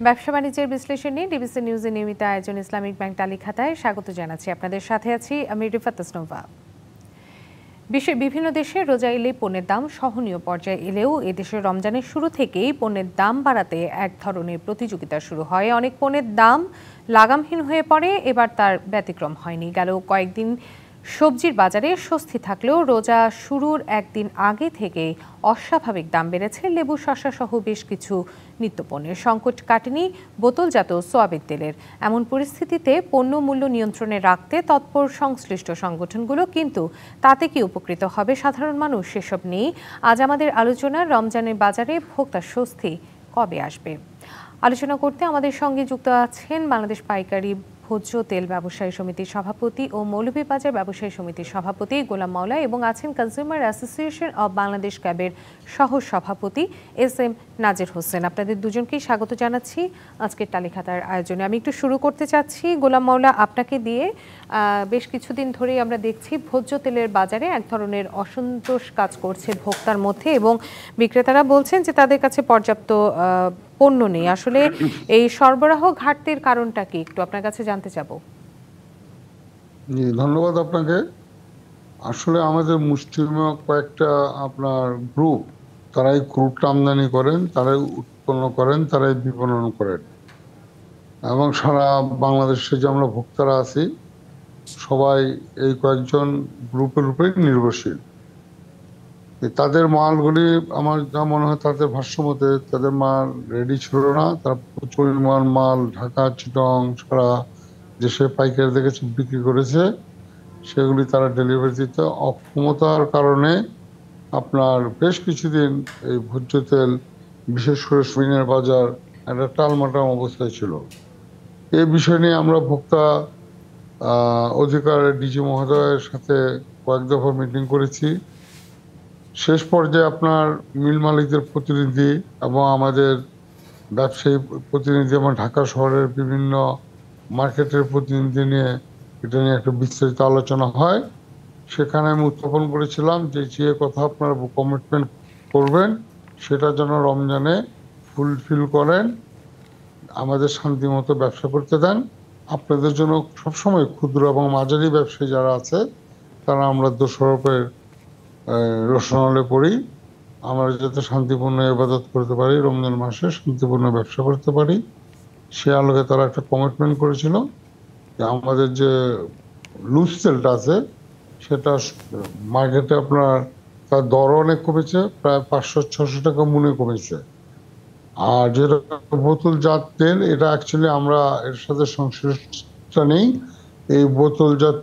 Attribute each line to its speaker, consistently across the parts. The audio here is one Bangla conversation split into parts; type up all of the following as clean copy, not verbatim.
Speaker 1: ব্যবসা বাণিজ্যের বিশ্লেষণ নিয়ে ডিবিসি নিউজের নিয়মিত আয়োজন ইসলামিক ব্যাংক তালিখাতায় স্বাগত জানাচ্ছি। আপনাদের সাথে আছি আমি রিফাত তাসনোভা। বিশ্বের বিভিন্ন দেশে রোজা এলে পণ্যের দাম সহনীয় পর্যায়ে এলেও এদেশে রমজানের শুরু থেকেই পণ্যের দাম বাড়াতে এক ধরনের প্রতিযোগিতা শুরু হয়। অনেক পণ্যের দাম লাগামহীন হয়ে পড়ে, এবার তার ব্যতিক্রম হয়নি। গেল কয়েকদিন সবজির বাজারে স্বস্তি থাকলেও রোজা শুরুর একদিন আগে থেকে অস্বাভাবিক দাম বেড়েছে লেবু, শসা সহ বেশ কিছু নিত্যপণ্যের। সংকট কাটেনি বোতলজাত সয়াবিন তেলের। এমন পরিস্থিতিতে পণ্য মূল্য নিয়ন্ত্রণে রাখতে তৎপর সংশ্লিষ্ট সংগঠনগুলো, কিন্তু তাতে কি উপকৃত হবে সাধারণ মানুষ, সেসব নিয়েই আজ আমাদের আলোচনা। রমজানের বাজারে ভোক্তার স্বস্তি কবে আসবে? আলোচনা করতে আমাদের সঙ্গে যুক্ত আছেন বাংলাদেশ পাইকারি ভোজ্য তেল ব্যবসায়ী সমিতির সভাপতি ও মৌলভীবাজার ব্যবসায়ী সমিতির সভাপতি গোলাম মাওলা এবং আছেন কনজিউমার অ্যাসোসিয়েশন অব বাংলাদেশ ক্যাবের সহ সভাপতি এস.এম. নাজির হোসেন। আপনাদের দুজনকেই স্বাগত জানাচ্ছি আজকের তালিখাতার আয়োজনে। আমি একটু শুরু করতে চাচ্ছি গোলাম মাওলা আপনাকে দিয়ে। বেশ কিছুদিন ধরেই আমরা দেখছি ভোজ্য তেলের বাজারে এক ধরনের অসন্তোষ কাজ করছে ভোক্তার মধ্যে, এবং বিক্রেতারা বলছেন যে তাদের কাছে পর্যাপ্ত পণ্য নেই। আসলে এই সরবরাহ ঘাটতির কারণটা কি, একটু আপনার কাছে জানতে চাবো।
Speaker 2: ধন্যবাদ আপনাকে। আসলে আমাদের মুষ্টিমেয় কয়েকটা আপনার গ্রুপ, তারাই ক্রুডটা আমদানি করেন, তারাই উৎপন্ন করেন, তারাই বিপণন করেন, এবং সারা বাংলাদেশে যে আমরা ভোক্তারা আছি সবাই এই কয়েকজন গ্রুপের উপরে নির্ভরশীল। তাদের মালগুলি আমার যা মনে হয় তাদের ভাষ্যমতে তাদের মাল রেডি ছিল না। তারা প্রচুর পরিমাণ মাল ঢাকা, চিটং সারা দেশে পাইকারিদের কাছে বিক্রি করেছে। সেগুলি তারা ডেলিভারি দিতে অক্ষমতার কারণে আপনার বেশ কিছুদিন এই ভোজ্য তেল, বিশেষ করে সয়াবিনের বাজার একটা টালমাটাল অবস্থায় ছিল। এই বিষয় নিয়ে আমরা ভোক্তা অধিকার ডিজি মহোদয়ের সাথে কয়েক দফা মিটিং করেছি। শেষ পর্যায়ে আপনার মিল মালিকদের প্রতিনিধি এবং আমাদের ব্যবসায়ী প্রতিনিধি এবং ঢাকা শহরের বিভিন্ন মার্কেটের প্রতিনিধি নিয়ে এটা নিয়ে একটা বিস্তারিত আলোচনা হয়। সেখানে আমি উত্থাপন করেছিলাম যে কথা আপনারা কমিটমেন্ট করবেন সেটা যেন রমজানে ফুলফিল করেন, আমাদের শান্তি মতো ব্যবসা করতে দেন। আপনাদের জন্য সবসময় ক্ষুদ্র এবং মাঝারি ব্যবসায়ী যারা আছে তারা আমরা দোষারোপের রোশনালে পড়ি, আমরা যাতে শান্তিপূর্ণ ইবাদত করতে পারি, রমজান মাসে শান্তিপূর্ণ ব্যবসা করতে পারি, সে আলোকে তারা একটা কমিটমেন্ট করেছিল যে আমাদের যে লুজ তেলটা আছে সেটা মার্কেটে আপনার তার দরও অনেক কমেছে, প্রায় 500-600 টাকা মূল্যে কমেছে। আর যেটা বোতলজাত তেল, এটা অ্যাকচুয়ালি আমরা এর সাথে সংশ্লিষ্ট নেই। এই বোতলজাত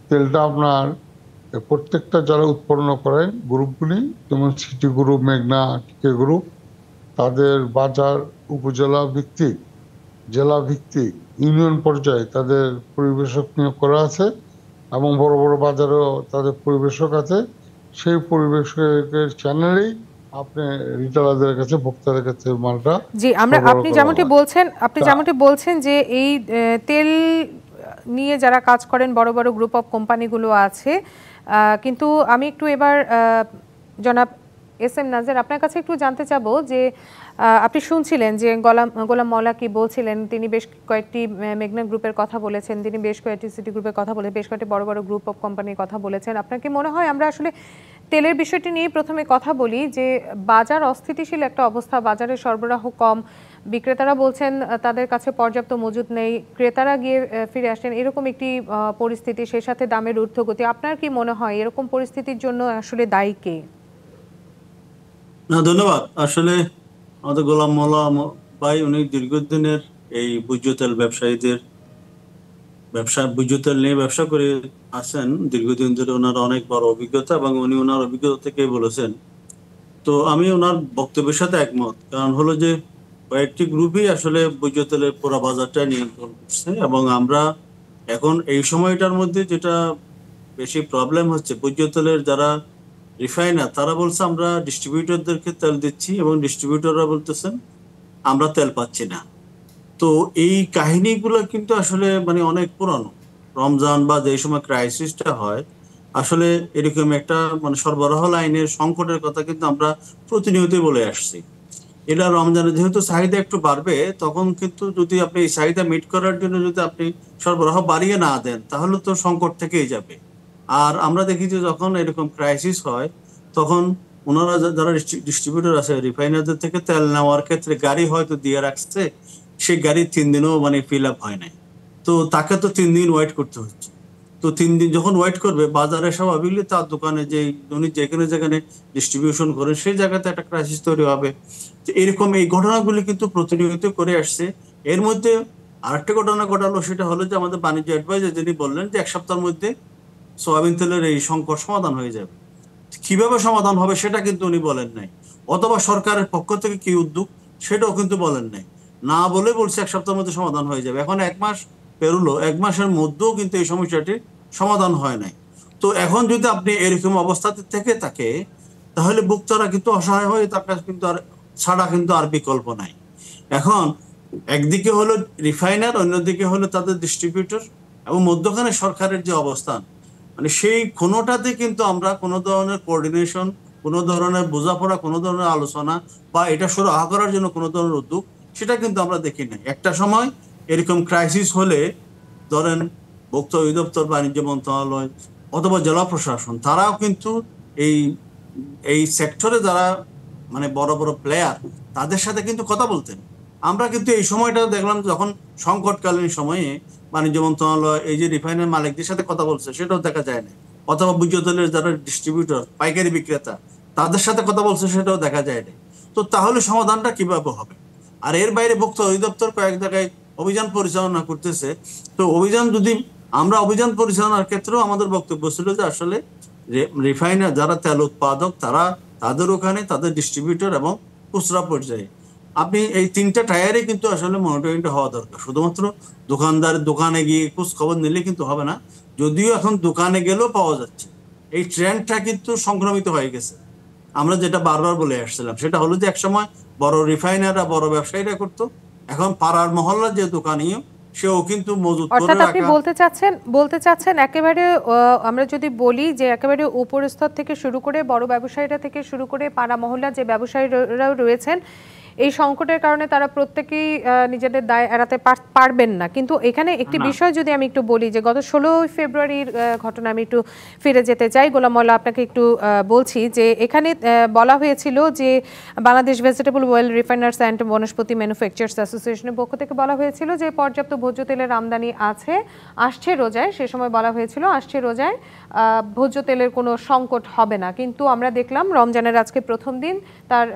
Speaker 2: তেলটা আপনার প্রত্যেকটা যারা উৎপন্ন করেন গ্রুপগুলি, যেমন সিটি গ্রুপ, মেঘনা, টিকে গ্রুপ, তাদের বাজার উপজেলা ভিত্তিক, জেলা ভিত্তিক, ইউনিয়ন পর্যায়ে তাদের পরিবেশক নিয়োগ করা আছে, এবং বড় বড় বাজারেও তাদের পরিবেশক আছে। সেই পরিবেশকের চ্যানেলেই আপনি রিটেলারদের কাছে, ভোক্তাদের কাছে মালটা।
Speaker 1: জি, আপনি যেমনটি বলছেন যে এই তেল নিয়ে যারা কাজ করেন বড় বড় গ্রুপ অফ কোম্পানিগুলো আছে, কিন্তু আমি একটু এবার জনাব এস.এম. নাজির আপনার কাছে একটু জানতে চাবো যে আপনি শুনছিলেন যে গোলাম মাওলা কি বলছিলেন। তিনি বেশ কয়েকটি মেঘনা গ্রুপের কথা বলেছেন, তিনি বেশ কয়েকটি সিটি গ্রুপের কথা বলে, বেশ কয়েকটি বড় বড় গ্রুপ অফ কোম্পানির কথা বলেছেন। আপনার কি মনে হয়, আমরা আসলে তেলের বিষয়টি নিয়ে প্রথমে কথা বলি, যে বাজার অস্থিতিশীল একটা অবস্থা, বাজারে সরবরাহ কম, বিক্রেতারা বলছেন তাদের কাছে পর্যাপ্ত মজুদ নেই, ক্রেতারা গিয়ে ফিরে আসেন, এরকম একটি পরিস্থিতি, সেই সাথে দামের ঊর্ধ্বগতি। আপনার কি মনে হয় এরকম পরিস্থিতির জন্য আসলে দায়ী কে?
Speaker 3: না, ধন্যবাদ। আসলে আমাদের গোলাম মাওলা ভাই উনি দীর্ঘদিনের এই ভোজ্য তেল ব্যবসায়ীদের ভোজ্য তেল নিয়ে ব্যবসা করে আছেন দীর্ঘদিন ধরে। ওনার অনেক বড় অভিজ্ঞতা, এবং উনি ওনার অভিজ্ঞতা থেকে বলেছেন। তো আমি ওনার বক্তব্যের সাথে একমত। কারণ হলো যে কয়েকটি গ্রুপই আসলে ভোজ্য তেলের পুরো বাজারটা নিয়ন্ত্রণ করছে, এবং আমরা এখন এই সময়টার মধ্যে যেটা বেশি প্রবলেম হচ্ছে, ভোজ্য তেলের যারা রিফাইনার তারা বলছে আমরা ডিস্ট্রিবিউটরদেরকে তেল দিচ্ছি, এবং ডিস্ট্রিবিউটররা বলতেছেন আমরা তেল পাচ্ছি না। তো এই কাহিনীগুলো কিন্তু আসলে মানে অনেক পুরানো। রমজান বা যে সময় ক্রাইসিসটা হয়, আসলে এরকম একটা মানে সরবরাহ লাইনের সংকটের কথা কিন্তু আমরা প্রতিনিয়তই বলে আসছি। এটা রমজানে যেহেতু চাহিদা একটু বাড়বে, তখন কিন্তু যদি আপনি এই চাহিদা মিট করার জন্য যদি আপনি সরবরাহ বাড়িয়ে না দেন, তাহলে তো সংকট থেকেই যাবে। আর আমরা দেখি যে যখন এরকম ক্রাইসিস হয়, তখন ওনারা যারা ডিস্ট্রিবিউটর আছে রিফাইনারদের থেকে তেল নেওয়ার ক্ষেত্রে গাড়ি হয়তো দিয়ে রাখছে, সেই গাড়ি 3 দিনও মানে ফিল আপ হয় নাই, তো তাকে তো 3 দিন ওয়েট করতে হচ্ছে। তো 3 দিন যখন ওয়েট করবে, বাজারে স্বাভাবিকলি তার দোকানে যে উনি যেখানে যেখানে ডিস্ট্রিবিউশন করেন সেই জায়গাতে একটা ক্রাইসিস তৈরি হবে। তো এরকম এই ঘটনাগুলি কিন্তু প্রতিনিয়ত করে আসছে। এর মধ্যে আরেকটা ঘটনা ঘটালো, সেটা হলো যে আমাদের বাণিজ্য অ্যাডভাইজার যিনি বললেন যে 1 সপ্তাহের মধ্যে সোয়াবিন তেলের এই সংকট সমাধান হয়ে যাবে। কিভাবে সমাধান হবে সেটা কিন্তু উনি বলেন নাই, অথবা সরকারের পক্ষ থেকে কি উদ্যোগ সেটাও কিন্তু বলেন নাই। না বলে বলছে 1 সপ্তাহের মধ্যে সমাধান হয়ে যাবে। এখন 1 মাস পেরোলো, 1 মাসের মধ্যেও কিন্তু এই সমস্যাটি সমাধান হয় নাই। তো এখন যদি আপনি এরকম অবস্থাতে থেকে থাকে, তাহলে ভোক্তারা কিন্তু অসহায় হয়ে তার কাছে কিন্তু আর ছাড়া কিন্তু আর বিকল্প নাই। এখন একদিকে হলো রিফাইনার, অন্যদিকে হলো তাদের ডিস্ট্রিবিউটর, এবং মধ্যখানে সরকারের যে অবস্থান, মানে সেই কোনোটাতে কিন্তু আমরা কোনো ধরনের কোঅর্ডিনেশন, কোনো ধরনের বোঝাপড়া, কোনো ধরনের আলোচনা বা এটা সুরাহা করার জন্য কোনো ধরনের উদ্যোগ, সেটা কিন্তু আমরা দেখি নাই। একটা সময় এরকম ক্রাইসিস হলে ধরেন ভোক্তা অধিদপ্তর, বাণিজ্য মন্ত্রণালয় অথবা জেলা প্রশাসন, তারাও কিন্তু এই এই সেক্টরে যারা মানে বড় বড় প্লেয়ার, তাদের সাথে কিন্তু কথা বলতেন। আমরা কিন্তু এই সময়টা দেখলাম যখন সংকটকালীন সময়ে বাণিজ্য মন্ত্রণালয় এই যে রিফাইনারি মালিকদের সাথে কথা বলছে, সেটাও দেখা যায় না। অথবা ভোজ্য তেলের যারা ডিস্ট্রিবিউটর, পাইকারি বিক্রেতা, তাদের সাথে কথা বলছে, সেটাও দেখা যায় না। তো তাহলে সমাধানটা কিভাবে হবে? আর এর বাইরে ভোক্তা অধিদপ্তর কয়েক জায়গায় অভিযান পরিচালনা করতেছে। তো অভিযান পরিচালনার ক্ষেত্রেও আমাদের বক্তব্য ছিল যে আসলে রিফাইনার যারা তেল উৎপাদক, তারা তাদের ওখানে তাদের ডিস্ট্রিবিউটর এবং খুচরা পর্যায়ে আপনি এই 3টা টায়ারে কিন্তু আসলে মনিটরিংটা হওয়া দরকার। শুধুমাত্র দোকানে গিয়ে খোঁজ খবর নিলে কিন্তু হবে না, যদিও এখন দোকানে গেলেও পাওয়া যাচ্ছে। এই ট্রেন্ডটা কিন্তু সংক্রমিত হয়ে গেছে। আমরা যেটা বারবার বলে আসছিলাম, সেটা হলো যে একসময় বড় রিফাইনাররা, বড় ব্যবসায়ীরা করতো, এখন পাড়ার মহল্লার যে দোকানিও, সেও কিন্তু মজুত করে
Speaker 1: অর্থাৎ আপনি
Speaker 3: রাখা।
Speaker 1: বলতে চাচ্ছেন একেবারে আমরা যদি বলি যে একেবারে উপর স্তর থেকে শুরু করে বড় ব্যবসায়ীরা থেকে শুরু করে পাড়া মহল্লা যে ব্যবসায়ীরাও রয়েছেন, এই সংকটের কারণে তারা প্রত্যেকেই নিজেদের দায় এড়াতে পারবেন না। কিন্তু এখানে একটি বিষয় যদি আমি একটু বলি, যে গত 16 ফেব্রুয়ারির ঘটনা আমি একটু ফিরে যেতে চাই। গোলাম মোল্লা, আপনাকে একটু বলছি যে এখানে বলা হয়েছিল যে Bangladesh vegetable oil refiners and vanaspati manufacturers অ্যাসোসিয়েশনের পক্ষ থেকে বলা হয়েছিল যে পর্যাপ্ত ভোজ্য তেলের আমদানি আসছে রোজায়। সে সময় বলা হয়েছিল আসছে রোজায় ভোজ্য তেলের কোনো সংকট হবে না। কিন্তু আমরা দেখলাম রমজানের আজকে প্রথম দিন, তার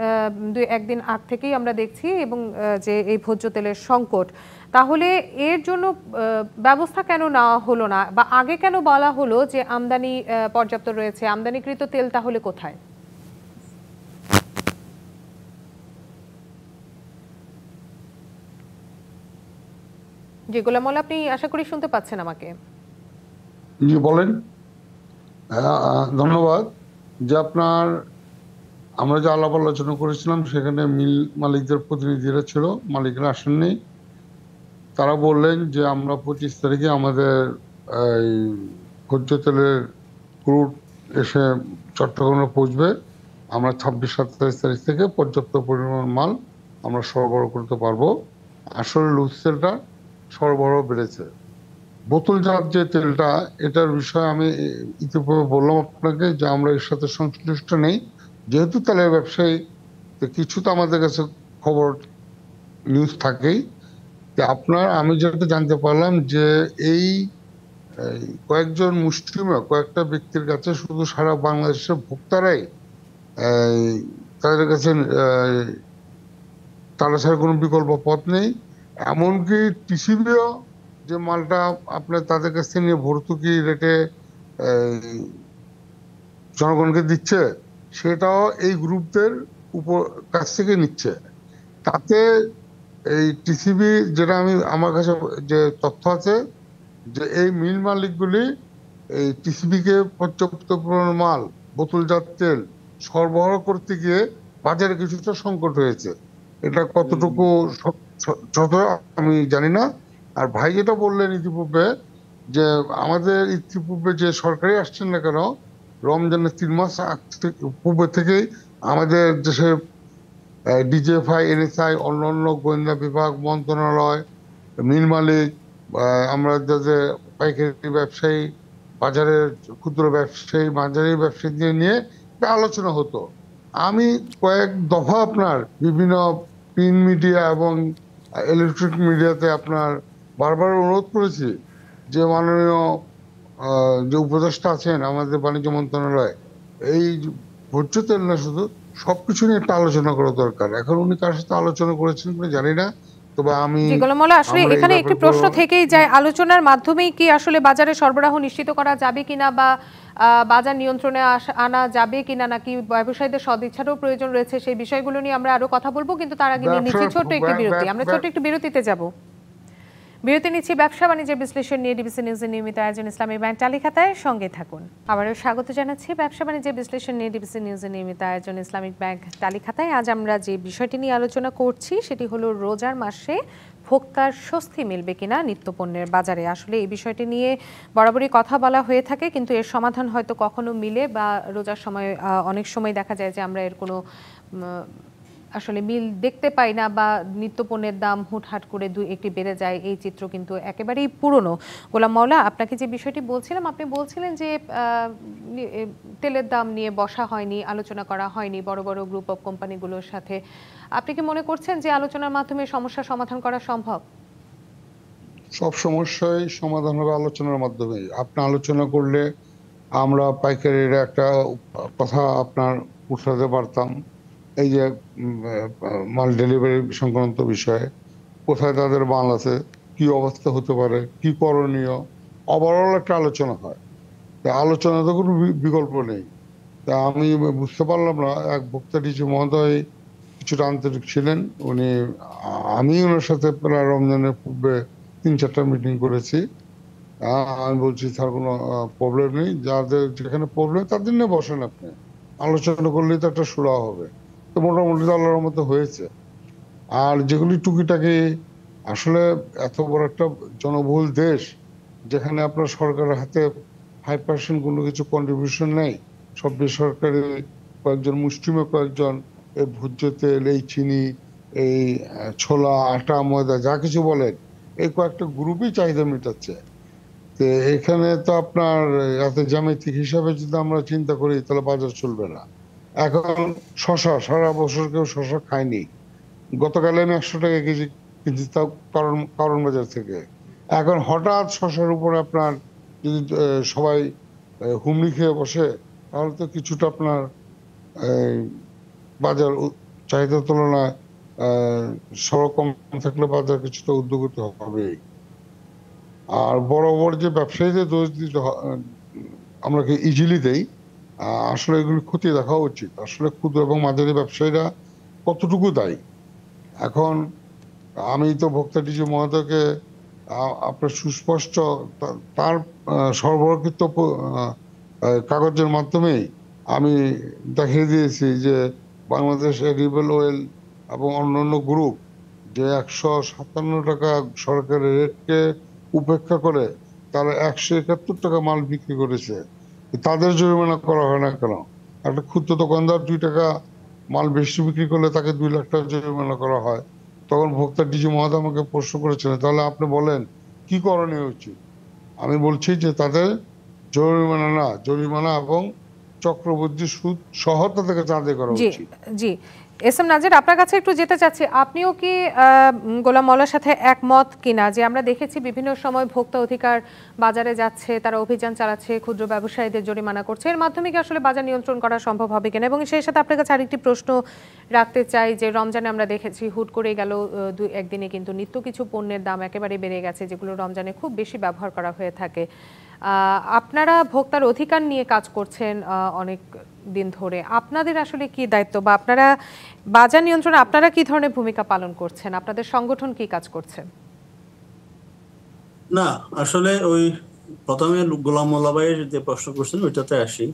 Speaker 1: একদিন আগ থেকেই আমরা দেখছি এবং যে এই ভোজ্য তেলের সংকট। তাহলে এর জন্য ব্যবস্থা কেন নেওয়া হলো না, বা আগে কেন বলা হলো যে আমদানি পর্যাপ্ত রয়েছে? আমদানিকৃত তেল তাহলে কোথায়? জি গোলাম মোল্লা, আপনি আশা করি শুনতে পাচ্ছেন আমাকে?
Speaker 2: জি বলেন। ধন্যবাদ। যে আমরা যে আলাপ আলোচনা করেছিলাম, সেখানে মিল মালিকদের প্রতিনিধিরা ছিল, মালিকরা আসেননি। তারা বললেন যে আমরা 25 তারিখে আমাদের এই ভোজ্য তেলের ক্রুড এসে চট্টগ্রামে পৌঁছবে, আমরা 26-27 তারিখ থেকে পর্যাপ্ত পরিমাণ মাল আমরা সরবরাহ করতে পারবো। আসলে লুজ তেলটা সরবরাহ বেড়েছে। বোতলজাত যে তেলটা, এটার বিষয়ে আমি ইতিপূর্বে বললাম আপনাকে যে আমরা এর সাথে সংশ্লিষ্ট নেই, যেহেতু তেলের ব্যবসায়ী, কিছু তো আমাদের কাছে খবর নিউজ থাকেই। আমি যেটা জানতে পারলাম যে এই কয়েকজন মুষ্টিমেয় কয়েকটা ব্যক্তির কাছে, শুধু সারা বাংলাদেশের ভোক্তারাই তাদের কাছে তারা ছাড়া কোনো বিকল্প পথ নেই। এমনকি টিসিবিও যে মালটা আপনার তাদের কাছ থেকে নিয়ে ভর্তুকি রেটে জনগণকে দিচ্ছে, সেটাও এই গ্রুপদের কাছ থেকে নিচ্ছে। তাতে এই টিসিবি, যেটা আমার কাছে যে তথ্য আছে, যে এই মিল মালিকগুলি এই টিসিবিকে পর্যাপ্ত পরিমাণ মাল, বোতলজাত তেল সরবরাহ করতে গিয়ে বাজারে কিছুটা সংকট হয়েছে। এটা কতটুকু সত্য আমি জানি না। আর ভাই যেটা বললেন ইতিপূর্বে, যে আমাদের ইতিপূর্বে যে সরকারি আসছেন না কেন, রমজানের 3 মাস পূর্বে থেকেই আমাদের দেশে ডিজিএফআই, এনএসআই, অন্যান্য গোয়েন্দা বিভাগ, মন্ত্রণালয়, মিল মালিক, আমরা যে পাইকারি ব্যবসায়ী, বাজারের ক্ষুদ্র ব্যবসায়ী, মাঝারি ব্যবসায়ীদের নিয়ে একটা আলোচনা হতো। আমি কয়েক দফা আপনার বিভিন্ন প্রিন্ট মিডিয়া এবং ইলেকট্রনিক মিডিয়াতে আপনার বারবার অনুরোধ করেছি যে মাননীয় যে উপদেষ্টা আছেন আমাদের বাণিজ্য মন্ত্রণালয়, এই ভোজ্য তেল না শুধু, সবকিছু নিয়ে একটা আলোচনা করা দরকার। এখন উনি কার সাথে আলোচনা করেছেন কিনা জানি না, তবে আমি
Speaker 1: জি গোলাম মোল্লা, আসলে
Speaker 2: আমরা এই
Speaker 1: এখানে একটি প্রশ্ন
Speaker 2: ব্যাপারগুলো
Speaker 1: থেকেই যায়, আলোচনার মাধ্যমেই কি আসলে বাজারে সরবরাহ নিশ্চিত করা যাবে কিনা বা বাজার নিয়ন্ত্রণে আনা যাবে কিনা, নাকি ব্যবসায়ীদের সদিচ্ছারও প্রয়োজন রয়েছে, সেই বিষয়গুলো নিয়ে আমরা আরো কথা বলবো, কিন্তু তার আগে নিয়ে নিচ্ছি ছোট্ট একটি বিরতি। আমরা ছোট্ট একটি বিরতিতে যাব। বিরতি নিচ্ছি ব্যবসা বাণিজ্যের বিশ্লেষণ নিয়ে ডিবিসি নিউজের নিয়মিত আয়োজন ইসলামী ব্যাংক টালি খাতায়, সঙ্গে থাকুন। আবারও স্বাগত জানাচ্ছি ব্যবসা বাণিজ্যের বিশ্লেষণ নিয়ে ডিবিসি নিউজের নিয়মিত আয়োজন ইসলামিক ব্যাংক টালি খাতায়। আজ আমরা যে বিষয়টি নিয়ে আলোচনা করছি সেটি হলো রোজার মাসে ভোক্তার স্বস্তি মিলবে কিনা নিত্যপণ্যের বাজারে। আসলে এই বিষয়টি নিয়ে বরাবরই কথা বলা হয়ে থাকে, কিন্তু এর সমাধান হয়তো কখনো মিলে বা রোজার সময় অনেক সময় দেখা যায় যে আমরা এর কোনো আসলে মিল দেখতে পাই না, বা নিত্যপণ্যের দাম হুটহাট করে একটি বেড়ে যায়। এই চিত্র কিন্তু একেবারেই পুরনো। গোলাম মওলা, আপনাকে যে বিষয়টি বলছিলাম, আপনি বলছিলেন যে তেলের দাম নিয়ে বসা হয়নি, আলোচনা করা হয়নি বড় বড় গ্রুপ অফ কোম্পানিগুলোর সাথে। আপনি কি মনে করছেন যে আলোচনার মাধ্যমে সমস্যা সমাধান করা সম্ভব?
Speaker 2: সব সমস্যাই সমাধান হবে আলোচনার মাধ্যমে। আপনি আলোচনা করলে আমরা পাইকারির একটা কথা আপনার উঠাতে পারতাম, এই যে মাল ডেলিভারি সংক্রান্ত বিষয়ে কোথায় তাদের মাল আছে, কি অবস্থা হতে পারে, কি করণীয়, ওভারঅল একটা আলোচনা হয়। তা আলোচনা তো কোনো বিকল্প নেই। তা আমি বুঝতে পারলাম না, এক বক্তা ডিজি মহোদয় কিছুটা আন্তরিক ছিলেন। উনি, আমি ওনার সাথে প্রায় রমজানের পূর্বে 3-4টা মিটিং করেছি। আমি বলছি স্যার কোনো প্রবলেম নেই, যাদের যেখানে প্রবলেম তাদের নিয়ে বসেন, আপনি আলোচনা করলেই তো একটা সুরা হবে। তো মোটামুটি তো আল্লাহর মতো হয়েছে। আর যেগুলি টুকিটাকি, আসলে এত বড় একটা জনবহুল দেশ যেখানে আপনার সরকারের হাতে 5% কোনো কিছু কন্ট্রিবিউশন নেই, সব বেসরকারি কয়েকজন মুষ্টিমেয় কয়েকজন এই ভোজ্য তেল, এই চিনি, এই ছোলা, আটা, ময়দা, যা কিছু বলেন, এই কয়েকটা গ্রুপই চাহিদা মেটাচ্ছে। তো এখানে তো আপনার এত জ্যামিতিক হিসাবে যদি আমরা চিন্তা করি তাহলে বাজার চলবে না। এখন শশা, সারা বছর কেউ শশা খায়নি। গতকাল আমি 100 টাকা কেজি কিনছি, তাও কারণ বাজার থেকে। এখন হঠাৎ শশার উপরে আপনার যদি সবাই হুমড়ি খেয়ে বসে, তাহলে তো কিছুটা আপনার বাজার চাহিদার তুলনায় সড়ক কম থাকলে বাজার কিছুটা উদ্যোগিত হবেই। আর বড় বড় যে ব্যবসায়ীদের দোষ দিতে আমরা কি ইজিলি দেই, আসলে এগুলি খতিয়ে দেখা উচিত। আসলে ক্ষুদ্র এবং মাঝারি ব্যবসায়ীরা কতটুকু দায়ী। এখন আমি তো ভোক্তা ডিজি মহোদয়কে আপনার সুস্পষ্ট তার সরবরাহকৃত কাগজের মাধ্যমেই আমি দেখিয়ে দিয়েছি যে বাংলাদেশ এডিবল অয়েল এবং অন্যান্য গ্রুপ যে 157 টাকা সরকারের রেটকে উপেক্ষা করে তারা 171 টাকা মাল বিক্রি করেছে। তাদের জরিমানা করা হয় না কেন? একটা ক্ষুদ্র দোকানদার 2 টাকা মাল বেশি বিক্রি করলে তাকে 2 লাখ টাকা জরিমানা করা হয়। তখন ভোক্তা ডিজি মহোদয় আমাকে প্রশ্ন করেছিলেন, তাহলে আপনি বলেন কি করণীয় উচিত? আমি বলছি যে তাদের জরিমানা না, জরিমানা এবং চক্রবৃদ্ধি সুদ সহ তাদেরকে আদায় করা
Speaker 1: জি
Speaker 2: উচিত।
Speaker 1: জি, এস এম নাজির, আপনার কাছে একটু যেতে চাচ্ছি, আপনিও কি গোলাম মওলার সাথে একমত কিনা যে আমরা দেখেছি বিভিন্ন সময় ভোক্তা অধিকার বাজারে যাচ্ছে, তারা অভিযান চালাচ্ছে, ক্ষুদ্র ব্যবসায়ীদের জরিমানা করছে, এর মাধ্যমে কি আসলে বাজার নিয়ন্ত্রণ করা সম্ভব হবে কিনা? এবং সেই সাথে আপনার কাছে আরেকটি প্রশ্ন রাখতে চাই যে রমজানে আমরা দেখেছি হুট করে গেল একদিনে কিন্তু নিত্য কিছু পণ্যের দাম একেবারে বেড়ে গেছে, যেগুলো রমজানে খুব বেশি ব্যবহার করা হয়ে থাকে। আপনারা ভোক্তার অধিকার নিয়ে কাজ করছেন অনেক দিন ধরে, আপনাদের আসলে কি দায়িত্ব, বা আপনারা বাজার নিয়ন্ত্রণে আপনারা কি ধরনের ভূমিকা পালন করছেন, আপনাদের সংগঠন কি কাজ করছে?
Speaker 3: না, আসলে ওই প্রথমে গোলাম মোল্লা ভাই যে প্রশ্ন করছেন ওইটাতে আসি।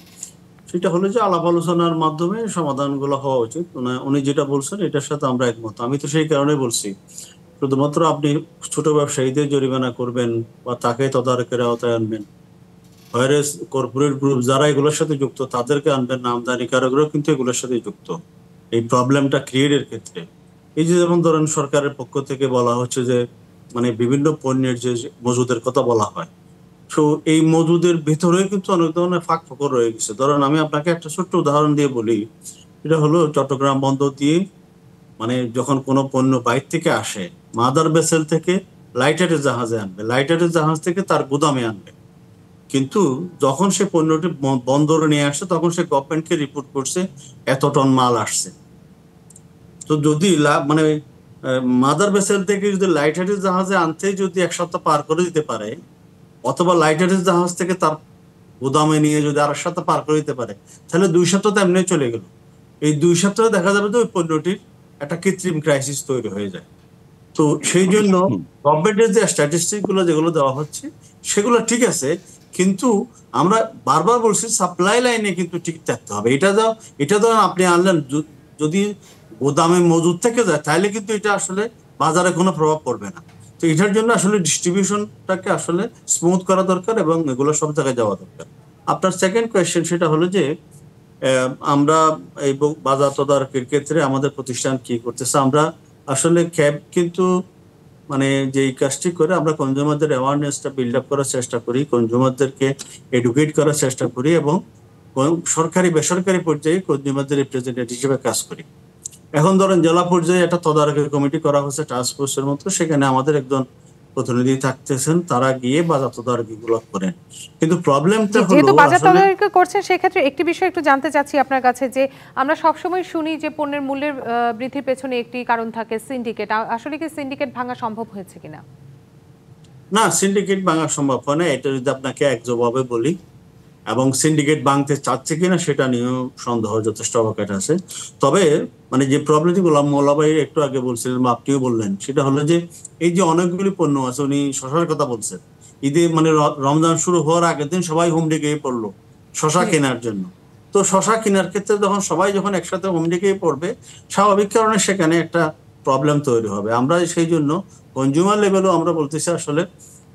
Speaker 3: সেটা হলো যে আলাপ আলোচনার মাধ্যমে সমাধানগুলো হওয়া উচিত। উনি যেটা বলছেন এটার সাথে আমরা একমত। আমি তো সেই কারণে বলছি, শুধুমাত্র আপনি ছোট ব্যবসায়ীদের জরিমানা করবেন বা তাকে তদারকের আওতায় আনবেন, কর্পোরেট গ্রুপ যারা এগুলোর সাথে যুক্ত তাদেরকে আনবেন না, আমদানিকারকরাও কিন্তু এগুলোর সাথে যুক্ত। এই প্রবলেমটা ক্রিয়েটের ক্ষেত্রে। এই যে যেমন ধরেন সরকারের পক্ষ থেকে বলা হচ্ছে যে মানে বিভিন্ন পণ্যের যে মজুদের কথা বলা হয়, তো এই মজুদের ভিতরে কিন্তু অনেক ধরনের ফাঁক ফোকর রয়ে গেছে। ধরেন আমি আপনাকে একটা ছোট্ট উদাহরণ দিয়ে বলি, এটা হলো চট্টগ্রাম বন্দর দিয়ে মানে যখন কোনো পণ্য বাইরে থেকে আসে, মাদার ভেসেল থেকে লাইটারের জাহাজে আনবে, লাইটারের জাহাজ থেকে তার গুদামে আনবে, কিন্তু যখন সে পণ্যটি বন্দরে নিয়ে আসছে তখন সে গভর্নমেন্টকে রিপোর্ট করছে এত টন মাল আসছে। তো যদি মানে মাদার ভেসেল থেকে যদি লাইটারের জাহাজে আনতে যদি 1 সপ্তাহ পার করে দিতে পারে, অথবা লাইটারের জাহাজ থেকে তার গুদামে নিয়ে যদি আর 1 সপ্তাহ পার করে দিতে পারে, তাহলে 2 সপ্তাহ তো এমনি চলে গেল। এই 2 সপ্তাহে দেখা যাবে যে ওই পণ্যটির একটা কৃত্রিম ক্রাইসিস তৈরি হয়ে যায়। তো সেই জন্য গভর্নমেন্টের যে স্ট্যাটিস্টিক গুলো যেগুলো দেওয়া হচ্ছে সেগুলো ঠিক আছে, কিন্তু আমরা বারবার বলছি সাপ্লাই লাইনে কিন্তু ঠিক থাকতে হবে। এটা তো আপনি আনলেন, যদি গোদামে মজুদ থেকে যায় তাহলে কিন্তু এটা আসলে বাজারে কোনো প্রভাব পড়বে না। তো এটার জন্য আসলে ডিস্ট্রিবিউশনটাকে আসলে স্মুথ করা দরকার এবং এগুলো সব জায়গায় যাওয়া দরকার। আপনার সেকেন্ড কোয়েশ্চেন সেটা হলো যে আমরা এই বাজার তদারকির ক্ষেত্রে আমাদের প্রতিষ্ঠান কি করতেছে। আমরা আসলে ক্যাব কিন্তু মানে যে কাজটি করে আমরা কনজিউমারদের অ্যাওয়ারনেসটা বিল্ড আপ করার চেষ্টা করি, কনজিউমারদেরকে এডুকেট করার চেষ্টা করি এবং সরকারি বেসরকারি পর্যায়ে কনজিউমারদের রিপ্রেজেন্টেটিভ হিসেবে কাজ করি। এখন ধরেন জেলা পর্যায়ে একটা তদারকি কমিটি করা হয়েছে টাস্ক ফোর্সের মতো, সেখানে আমাদের একজন প্রতিনিধি থাকতেছেন, তারা গিয়ে বাজার তদারকি গুলো করেন। কিন্তু প্রবলেমটা হলো
Speaker 1: যেহেতু বাজার তদারকি করছেন সেক্ষেত্রে একটি বিষয় একটু জানতে চাচ্ছি আপনার কাছে, যে আমরা সবসময় শুনি যে পণ্যের মূল্যের বৃদ্ধির পেছনে একটি কারণ থাকে সিন্ডিকেট। আসলে কি সিন্ডিকেট ভাঙা সম্ভব হয়েছে কিনা?
Speaker 3: না, সিন্ডিকেট ভাঙা সম্ভব হয় না, এটা যদি আপনাকে এক জবাবে বলি। এবং সিন্ডিকেট ভাঙতে চাচ্ছে কিনা সেটা নিয়েও সন্দেহ যথেষ্ট অবকাশ আছে। তবে মানে যে প্রবলেমটি গোলাম মোল্লা ভাই একটু আগে বলছিলেন বা আপনিও বললেন, সেটা হলো যে এই যে অনেকগুলি পণ্য আছে, উনি শশার কথা বলছেন, ঈদে মানে রমজান শুরু হওয়ার আগের দিন সবাই হুমড়ি খেয়ে পড়লো শশা কেনার জন্য। তো শশা কেনার ক্ষেত্রে যখন একসাথে হুমড়ি খেয়ে পড়বে, স্বাভাবিক কারণে সেখানে একটা প্রবলেম তৈরি হবে। আমরা সেই জন্য কনজিউমার লেভেলও আমরা বলতেছি আসলে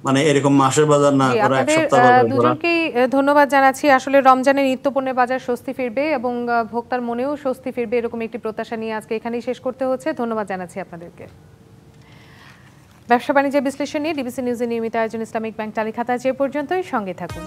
Speaker 3: মানে এরকম মাসের বাজার না করা, এক সপ্তাহ বাজার করা।
Speaker 1: দুজনকেই ধন্যবাদ জানাচ্ছি। আসলে রমজানের নিত্যপণ্যের বাজার স্বস্তি ফিরবে এবং ভোক্তার মনেও স্বস্তি ফিরবে, এরকম একটি প্রত্যাশা নিয়ে আজকে এখানেই শেষ করতে হচ্ছে। ধন্যবাদ জানাচ্ছি আপনাদেরকে। ব্যবসা বাণিজ্য বিশ্লেষণ নিয়ে ডিবিসি নিউজের নিয়মিত আয়োজন ইসলামিক ব্যাংক টালি খাতা যে পর্যন্তই, সঙ্গে থাকুন।